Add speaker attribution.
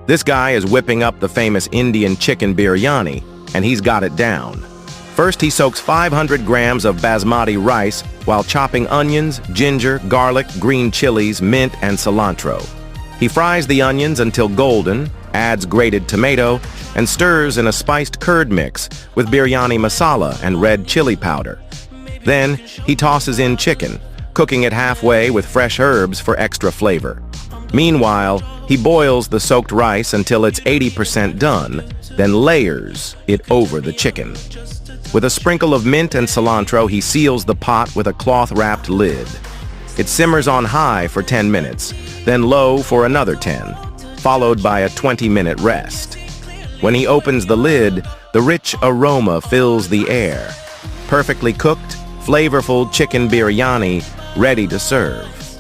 Speaker 1: This guy is whipping up the famous Indian chicken biryani, and he's got it down. First, he soaks 500 grams of basmati rice while chopping onions, ginger, garlic, green chilies, mint, and cilantro. He fries the onions until golden, adds grated tomato, and stirs in a spiced curd mix with biryani masala and red chili powder. Then, he tosses in chicken, cooking it halfway with fresh herbs for extra flavor. Meanwhile, he boils the soaked rice until it's 80% done, then layers it over the chicken. With a sprinkle of mint and cilantro, he seals the pot with a cloth-wrapped lid. It simmers on high for 10 minutes, then low for another 10, followed by a 20-minute rest. When he opens the lid, the rich aroma fills the air. Perfectly cooked, flavorful chicken biryani ready to serve.